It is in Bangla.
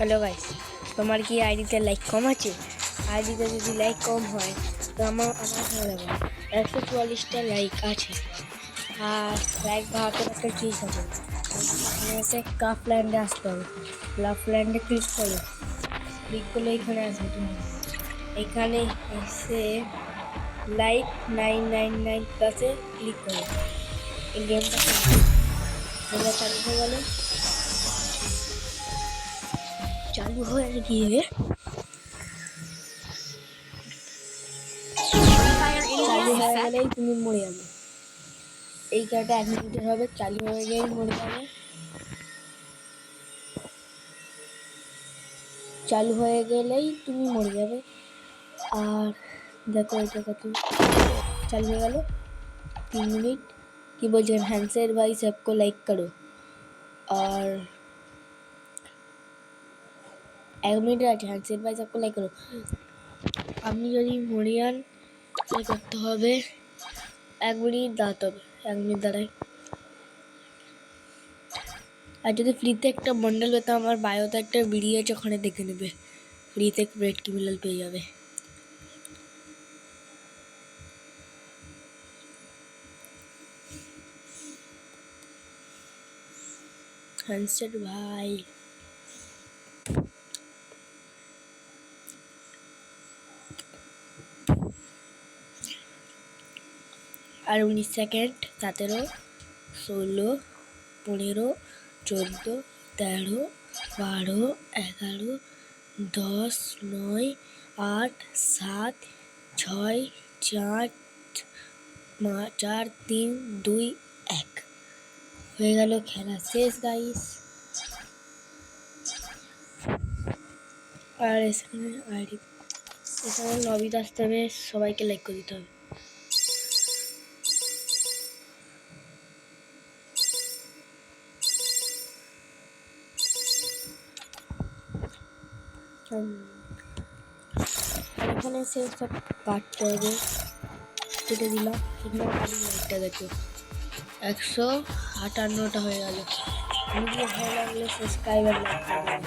হ্যালো গাইস, তোমার কি আইডিতে লাইক কম আছে? আইডিতে যদি লাইক কম হয় তো আমার ভালো লাগে। 144টা লাইক আছে, আর লাইক বাড়াতে একটা ট্রিক আছে। এখানে কাফল্যান্ডে আসতে হবে। কাফল্যান্ডে ক্লিক করো, ক্লিক করলে এখানে আসবে। তুমি এখানে এসে লাইক 999 প্লাসে ক্লিক করো। এই গেমটা চালু হয়ে গেল। চালু হয়ে গিয়ে চালু হয়ে গেলেই তুমি মরে যাবে। এই খেলাটা 1 মিনিটের হবে, চালু হয়ে গেলেই মরে যাবে। চালু হয়ে গেলেই তুমি মরে যাবে। আর দেখো এটা কত চালু হয়ে গেল। 3 मिनट কি বলছেন? হ্যান্ডসেট ভাই सबको লাইক করো। আর 1 মিনিট আছে। হ্যান্ডসেট ভাই सबको লাইক করো। আপনি যদি মরে যান করতে হবে 1 মিনিট দাঁড়াতে হবে। 1 মিনিট দাঁড়াই। আর যদি ফ্রিতে একটা বন্ডেল পেতাম, আমার বায়োতে একটা ভিডিও আছে, ওখানে দেখে নেবে। ফ্রিতে রেড ক্রিমিনাল পেয়ে যাবে। হ্যান্ডসেট ভাই আর 19 সেকেন্ড। 17, 16, 15, 14, 13, 12, 11, 10, 9, 8, 7, 6, 4, 3, 2, 1 হয়ে গেল। খেলা শেষ গাইস। আর এখানে লবিতে আসতে হবে, সবাইকে লাইক করে দিতে হবে। এখানে সে সব কাটতে হবে, কেটে দিলাম। এখানে লাইকটা দেখো 158টা হয়ে গেল। ভিডিও ভালো লাগলে সাবস্ক্রাইব আর লাইক করবেন।